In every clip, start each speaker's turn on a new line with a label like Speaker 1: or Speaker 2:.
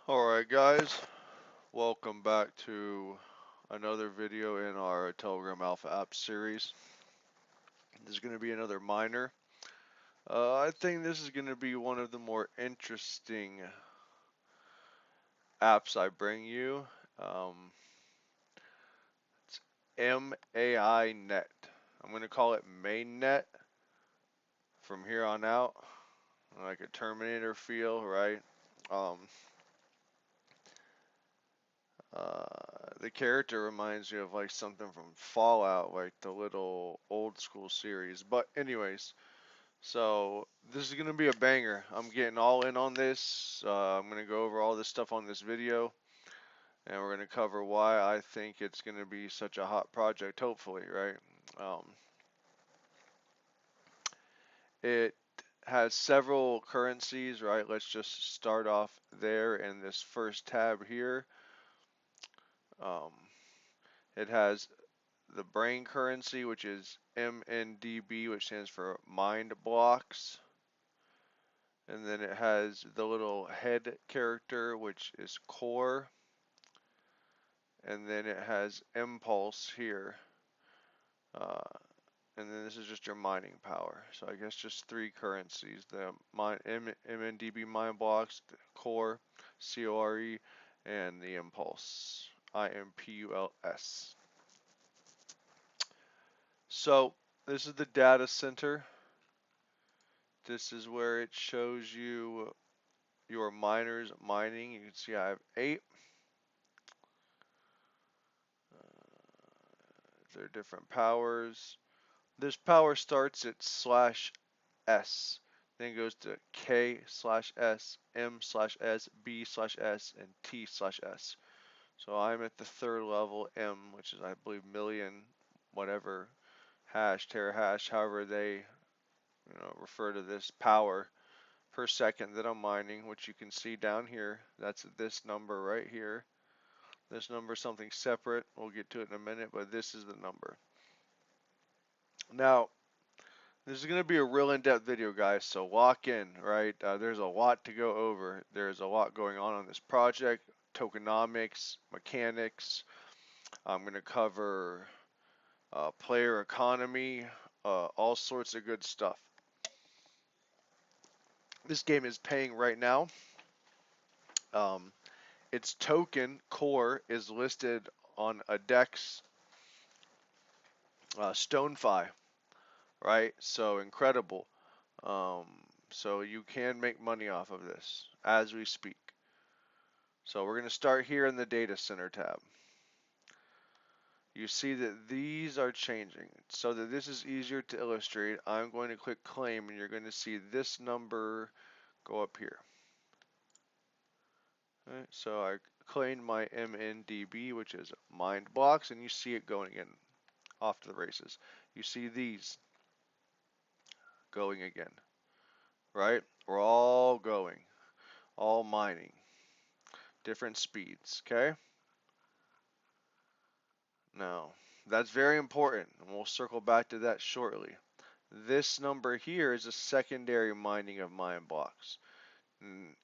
Speaker 1: Alright guys, welcome back to another video in our Telegram Alpha app series. This is going to be another miner. I think this is going to be one of the more interesting apps I bring you. It's mAInet. I'm going to call it mainnet from here on out, like a Terminator feel, right? Um, the character reminds me of like something from Fallout, like the little old school series. But anyways, so this is gonna be a banger. I'm getting all in on this. I'm gonna go over all this stuff on this video, and we're gonna cover why I think it's gonna be such a hot project. Hopefully, right? Um, it has several currencies, right? Let's just start off there in this first tab here. Um, it has the brain currency, which is MNDB, which stands for mindBlocks. And then it has the little head character, which is core. And then it has impulse here. Uh, and then this is just your mining power. So I guess just three currencies: the MNDB mindBlocks, the core, CORE, and the impulse, IMPULS. So this is the data center. This is where it shows you your miners mining. You can see I have 8. There are different powers. This power starts at /S, then goes to K/S, M/S, B/S, and T/S. So I'm at the third level, M, which is I believe million, whatever, hash, terahash, however they refer to this power per second that I'm mining, which you can see down here. That's this number right here. This number is something separate. We'll get to it in a minute, but this is the number. Now, this is going to be a real in-depth video, guys, so lock in, right? There's a lot to go over. There's a lot going on this project, tokenomics, mechanics. I'm going to cover player economy, all sorts of good stuff. This game is paying right now. Its token core is listed on a DEX StoneFi, right? So incredible. Um, so you can make money off of this as we speak. So we're going to start here in the data center tab. You see that these are changing. So that this is easier to illustrate, I'm going to click claim and you're going to see this number go up here. Right, so I claimed my MNDB, which is mindBlocks, and you see it going again off to the races. You see these going again, right? We're all going, all mining, different speeds, okay? Now, that's very important, and we'll circle back to that shortly. This number here is a secondary mining of mindBlocks. And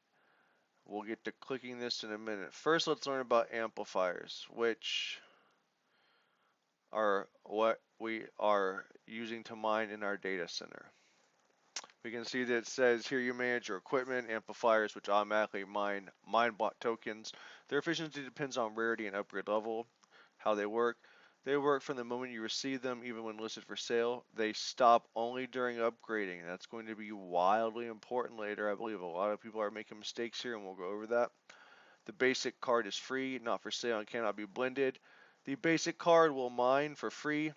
Speaker 1: we'll get to clicking this in a minute. First, let's learn about amplifiers, which are what we are using to mine in our data center. We can see that it says here you manage your equipment, amplifiers, which automatically mine mindBlock tokens. Their efficiency depends on rarity and upgrade level. How they work. They work from the moment you receive them, even when listed for sale. They stop only during upgrading. That's going to be wildly important later. I believe a lot of people are making mistakes here, and we'll go over that. The basic card is free, not for sale, and cannot be blended. The basic card will mine for free,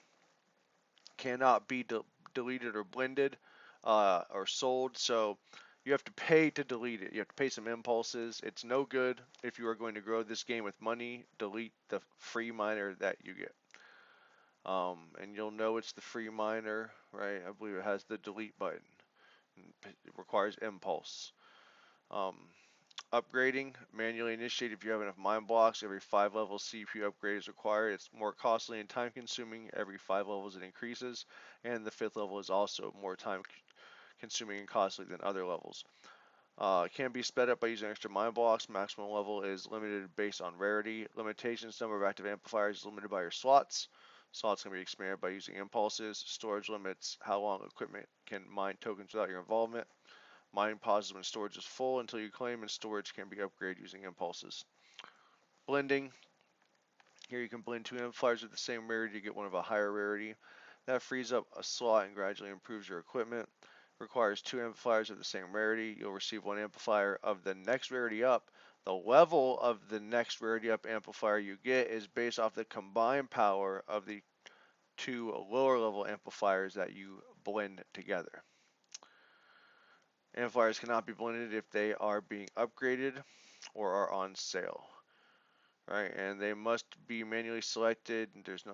Speaker 1: cannot be deleted or blended or sold. So you have to pay to delete it. You have to pay some impulses. It's no good if you are going to grow this game with money. Delete the free miner that you get. And you'll know it's the free miner, right? I believe it has the delete button. It requires impulse. Um, Upgrading, manually initiate if you have enough mindBlocks. Every 5 levels CPU upgrade is required. It's more costly and time consuming. Every 5 levels it increases. And the 5th level is also more time consuming and costly than other levels. Can be sped up by using extra mind blocks. Maximum level is limited based on rarity. Limitations: number of active amplifiers is limited by your slots. Slots can be expanded by using impulses. Storage limits how long equipment can mine tokens without your involvement. Mining pauses when storage is full until you claim, and storage can be upgraded using impulses. Blending. Here you can blend two amplifiers with the same rarity to get one of a higher rarity. That frees up a slot and gradually improves your equipment. Requires two amplifiers of the same rarity. You'll receive one amplifier of the next rarity up. The level of the next rarity up amplifier you get is based off the combined power of the two lower level amplifiers that you blend together. Amplifiers cannot be blended if they are being upgraded or are on sale. Right, and they must be manually selected. There's no,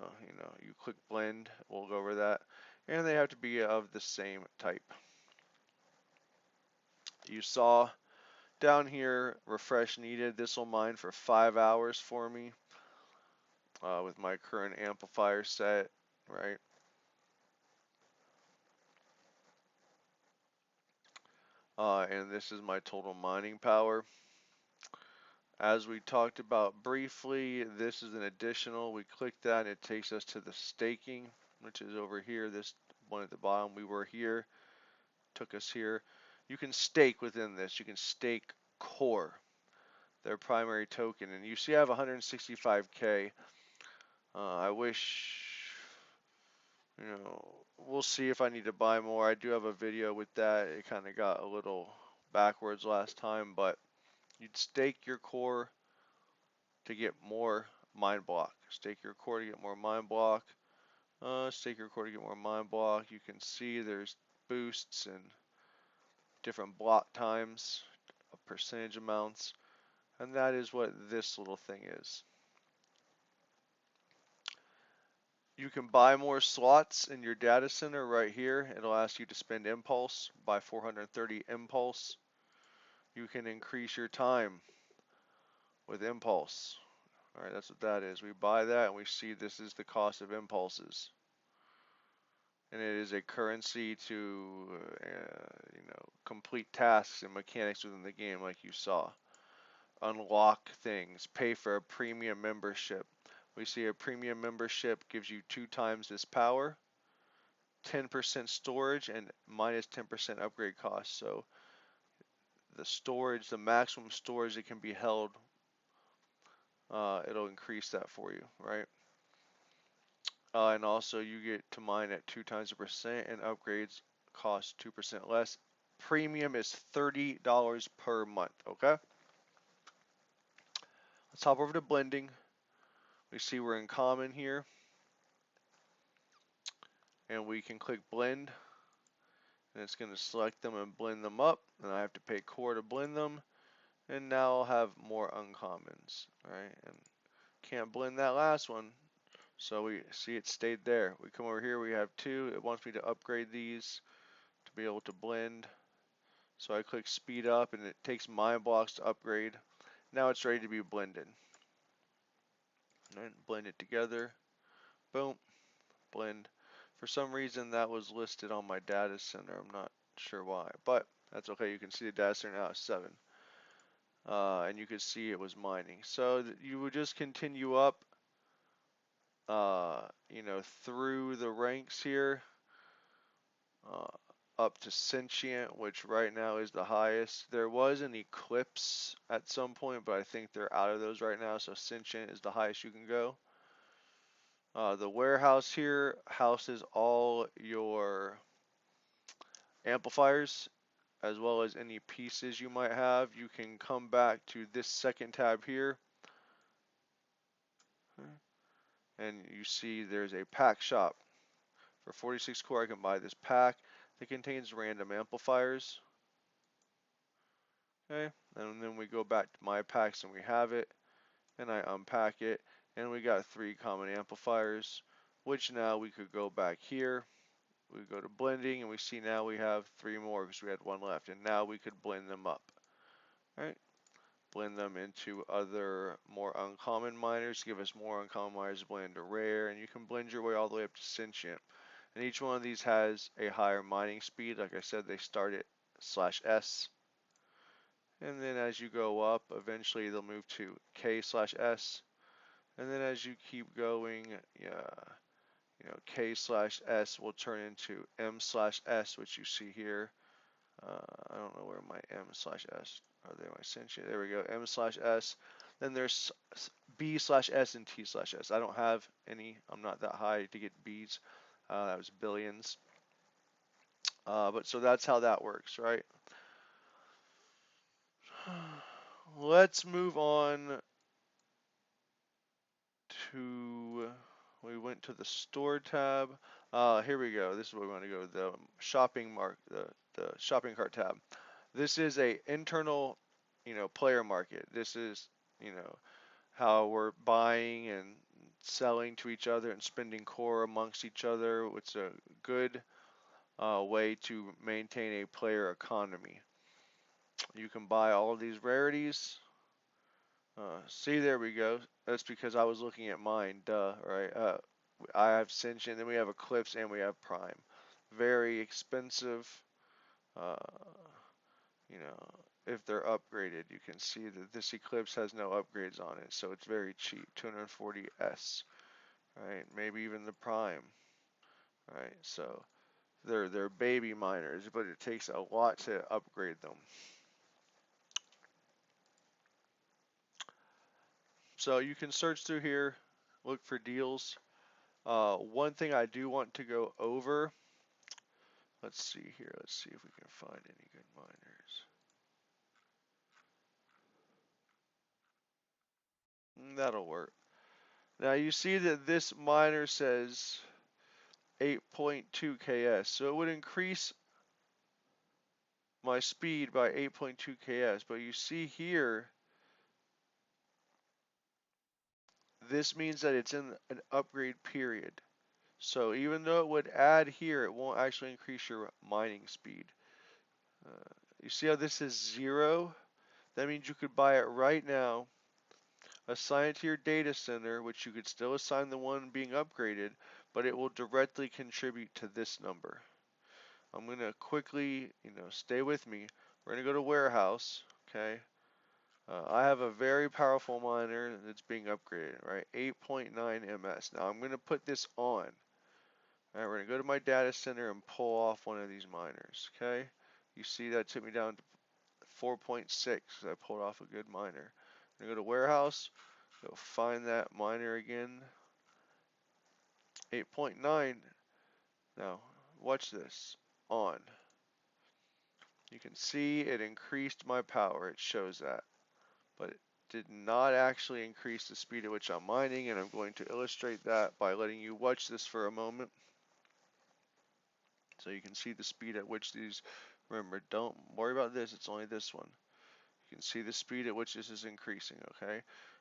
Speaker 1: you click blend, we'll go over that. And they have to be of the same type. You saw down here, refresh needed. This will mine for 5 hours for me with my current amplifier set, right? And this is my total mining power. As we talked about briefly, this is an additional. We click that and it takes us to the staking, which is over here. This one at the bottom, we were here, took us here. You can stake within this. You can stake core, their primary token. And you see I have 165K. I wish, we'll see if I need to buy more. I do have a video with that. It kind of got a little backwards last time, but you'd stake your core to get more mind block. Stake your core to get more mind block. Stake your core to get more mind block. You can see there's boosts and different block times, percentage amounts, and that is what this little thing is. You can buy more slots in your data center right here. It'll ask you to spend impulse, buy 430 impulse. You can increase your time with impulse. All right, that's what that is. We buy that and we see this is the cost of impulses. And it is a currency to, complete tasks and mechanics within the game like you saw. Unlock things, pay for a premium membership. We see a premium membership gives you 2 times this power, 10% storage, and minus 10% upgrade cost. So the storage, the maximum storage that can be held, it'll increase that for you, right? And also you get to mine at 2 times the percent, and upgrades cost 2% less. Premium is $30 per month, okay? Let's hop over to blending. We see we're in common here. And we can click blend. And it's going to select them and blend them up. And I have to pay core to blend them. And now I'll have more uncommons, right? And can't blend that last one. So we see it stayed there. We come over here, we have 2. It wants me to upgrade these to be able to blend. So I click speed up and it takes mindBlocks to upgrade. Now it's ready to be blended. And blend it together. Boom. Blend. For some reason that was listed on my data center. I'm not sure why, but that's okay. You can see the data center now is 7. And you can see it was mining. So you would just continue up, through the ranks here, up to sentient, which right now is the highest. There was an eclipse at some point, but I think they're out of those right now. So sentient is the highest you can go. The warehouse here houses all your amplifiers as well as any pieces you might have. You can come back to this second tab here and you see there's a pack shop. For 46 core I can buy this pack that contains random amplifiers. Okay, and then we go back to my packs and we have it, and I unpack it, and we got 3 common amplifiers, which now we could go back here. We go to blending and we see now we have 3 more because we had 1 left, and now we could blend them up. All right, blend them into other more uncommon miners, give us more uncommon miners to blend to rare, and you can blend your way all the way up to sentient. And each one of these has a higher mining speed. Like I said, they start at /S. And then as you go up, eventually they'll move to K/S. And then as you keep going, K/S will turn into M/S, which you see here. I don't know where my M/S are. There, my sentient. There we go. M/S. Then there's B/S and T/S. I don't have any. I'm not that high to get B's. That was billions. But so that's how that works, right? Let's move on to. We went to the store tab. Here we go. This is where we want to go. The the shopping cart tab. This is a internal, player market. This is, how we're buying and selling to each other and spending core amongst each other. It's a good way to maintain a player economy. You can buy all of these rarities. See, there we go. That's because I was looking at mine, duh, right? I have Sentient, then we have Eclipse, and we have Prime. Very expensive. Uh, if they're upgraded, you can see that this Eclipse has no upgrades on it, so it's very cheap, 240S, right? Maybe even the Prime, right? So they're baby miners, but it takes a lot to upgrade them. So you can search through here, look for deals. One thing I do want to go over, let's see here, let's see if we can find any good miners. That'll work. Now you see that this miner says 8.2 ks, so it would increase my speed by 8.2 ks, but you see here, this means that it's in an upgrade period. So even though it would add here, it won't actually increase your mining speed. You see how this is 0? That means you could buy it right now, assign it to your data center, which you could still assign the one being upgraded, but it will directly contribute to this number. I'm going to quickly, stay with me. We're going to go to warehouse, okay? I have a very powerful miner that's being upgraded, right? 8.9 ms. Now I'm going to put this on. All right, we're going to go to my data center and pull off one of these miners, okay? You see that took me down to 4.6 because I pulled off a good miner. I'm going to go to warehouse, go find that miner again. 8.9. Now, watch this. On. You can see it increased my power. It shows that. But it did not actually increase the speed at which I'm mining, and I'm going to illustrate that by letting you watch this for a moment. So you can see the speed at which these, remember, don't worry about this, it's only this one. You can see the speed at which this is increasing, okay?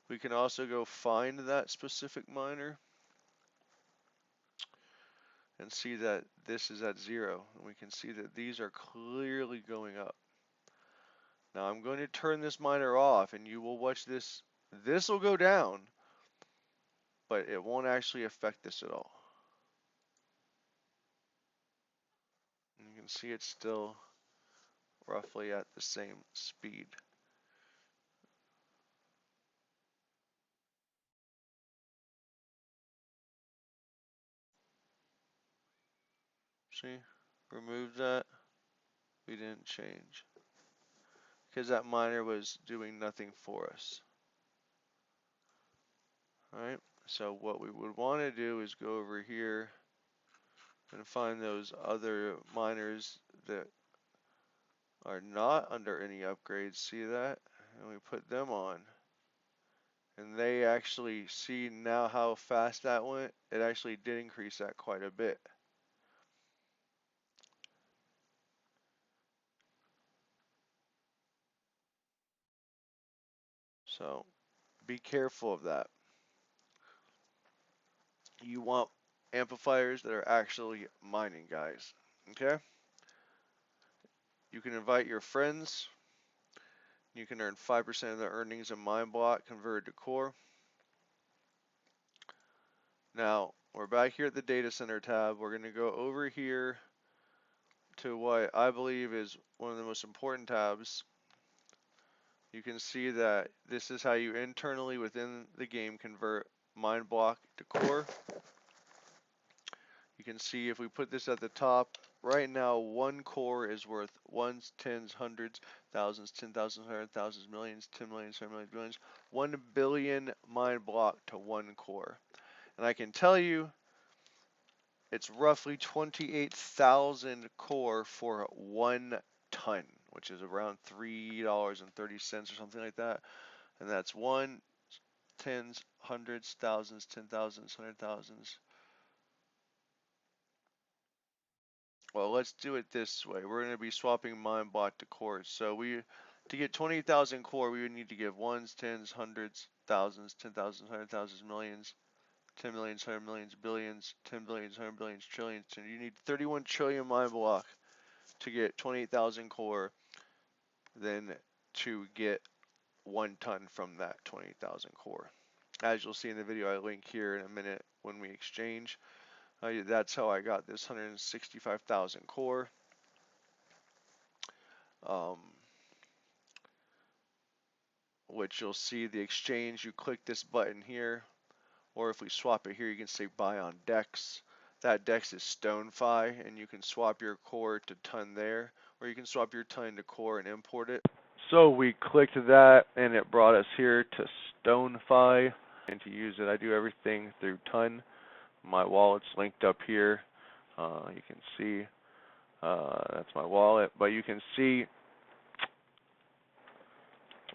Speaker 1: We can also go find that specific miner and see that this is at 0. And we can see that these are clearly going up. Now I'm going to turn this miner off and you will watch this. This will go down, but it won't actually affect this at all. And you can see it's still roughly at the same speed. See, remove that. We didn't change because that miner was doing nothing for us. Alright, so what we would want to do is go over here and find those other miners that are not under any upgrades. See that? And we put them on. And they actually see now how fast that went. It actually did increase that quite a bit. So be careful of that. You want amplifiers that are actually mining, guys. Okay? You can invite your friends. You can earn 5% of the earnings in mindBlock converted to core. Now, we're back here at the data center tab. We're going to go over here to what I believe is one of the most important tabs. You can see that this is how you internally within the game convert mindBlock to core. You can see if we put this at the top, right now one core is worth ones, tens, hundreds, thousands, 10,000, 100,000, millions, 10 million, 100 million, billions, 1 billion mindBlock to one core. And I can tell you it's roughly 28,000 core for 1 ton, which is around $3.30 or something like that. And that's one, tens, hundreds, thousands, 10,000s, 100,000s. Well, let's do it this way. We're going to be swapping mindBlocks to cores. So to get 20,000 core, we would need to give ones, tens, hundreds, thousands, 10,000s, 100,000s, millions, 10 millions, 100 millions, billions, 10 billions, 100 billions, trillions. And you need 31 trillion mindBlock to get 28,000 core, then to get 1 ton from that 20,000 core. As you'll see in the video I link here in a minute when we exchange, that's how I got this 165,000 core. Which you'll see the exchange. You click this button here, or if we swap it here, you can say buy on DEX. That DEX is StoneFi, and you can swap your core to ton there, or you can swap your ton to core and import it. So we clicked that, and it brought us here to StoneFi, and to use it, I do everything through ton. My wallet's linked up here. You can see that's my wallet, but you can see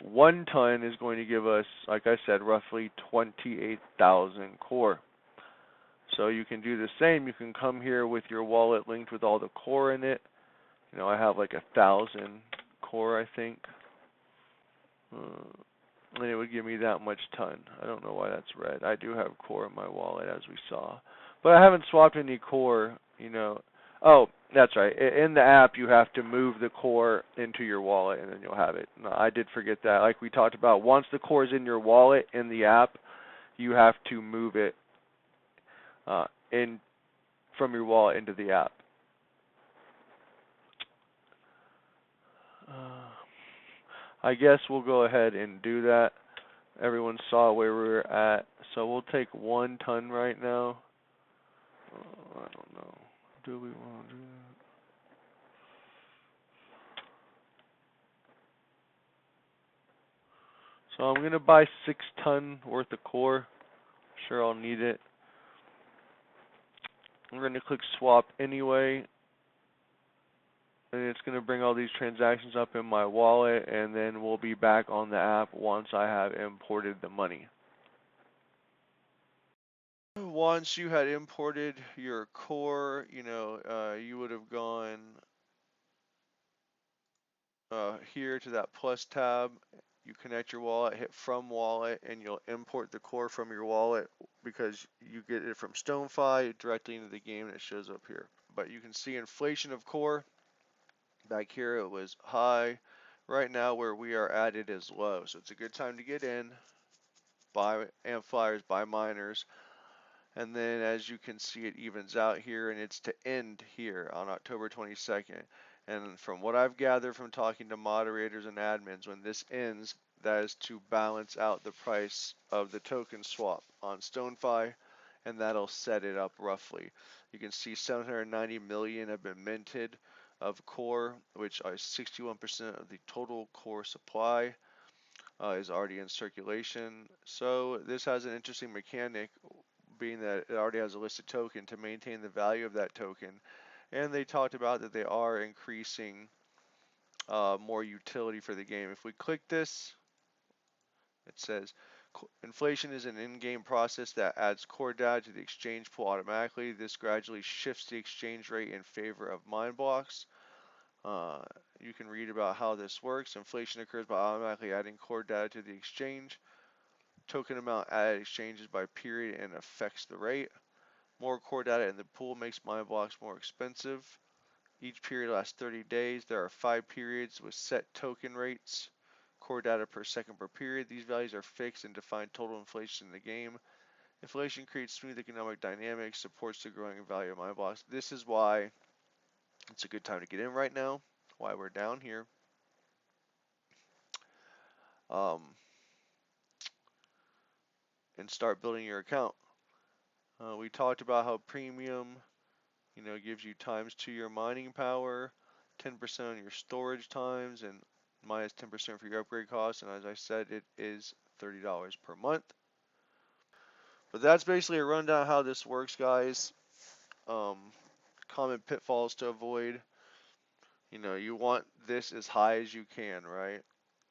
Speaker 1: 1 ton is going to give us, like I said, roughly 28,000 core. So you can do the same. You can come here with your wallet linked with all the core in it. You know, I have like 1,000 core, I think. And it would give me that much ton. I don't know why that's red. I do have core in my wallet, as we saw. But I haven't swapped any core, you know. Oh, that's right. In the app, you have to move the core into your wallet, and then you'll have it. No, I did forget that. Like we talked about, once the core is in your wallet in the app, you have to move it in from your wallet into the app. I guess we'll go ahead and do that. Everyone saw where we were at, so we'll take 1 ton right now. I don't know. Do we want to do that? So I'm going to buy 6 ton worth of core. Sure, I'll need it. I'm going to click swap anyway. And it's going to bring all these transactions up in my wallet, and then we'll be back on the app once I have imported the money. Once you had imported your core, you know, you would have gone here to that plus tab. You connect your wallet, hit from wallet, and you'll import the core from your wallet because you get it from StoneFi directly into the game, and it shows up here. But you can see inflation of core. Back here it was high. Right now where we are at, it is low. So it's a good time to get in, buy amplifiers, buy miners. And then as you can see, it evens out here, and it's to end here on October 22nd. And from what I've gathered from talking to moderators and admins, when this ends, that is to balance out the price of the token swap on StoneFi, and that'll set it up roughly. You can see 790 million have been minted of core, which is 61% of the total core supply is already in circulation. So this has an interesting mechanic, being that it already has a listed token, to maintain the value of that token. And they talked about that they are increasing more utility for the game. If we click this, it says inflation is an in-game process that adds core data to the exchange pool automatically. This gradually shifts the exchange rate in favor of mindBlocks. You can read about how this works. Inflation occurs by automatically adding core data to the exchange. Token amount added exchanges by period and affects the rate. More core data in the pool makes mindBlocks more expensive. Each period lasts 30 days. There are 5 periods with set token rates. Core data per second per period. These values are fixed and define total inflation in the game. Inflation creates smooth economic dynamics, supports the growing value of mindBlocks. This is why it's a good time to get in right now, why we're down here. and start building your account. We talked about how premium, gives you ×2 your mining power, 10% on your storage times, and minus 10% for your upgrade costs. And as I said, it is $30 per month. But that's basically a rundown of how this works, guys. Common pitfalls to avoid. You want this as high as you can, right?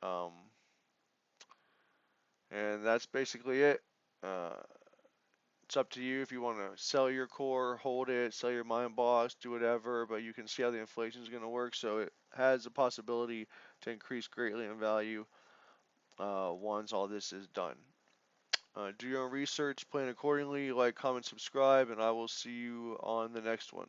Speaker 1: Um, and that's basically it. It's up to you if you want to sell your core, hold it, sell your mindBlocks, do whatever, but you can see how the inflation is going to work. So it has a possibility to increase greatly in value once all this is done. Do your own research, plan accordingly, like, comment, subscribe, and I will see you on the next one.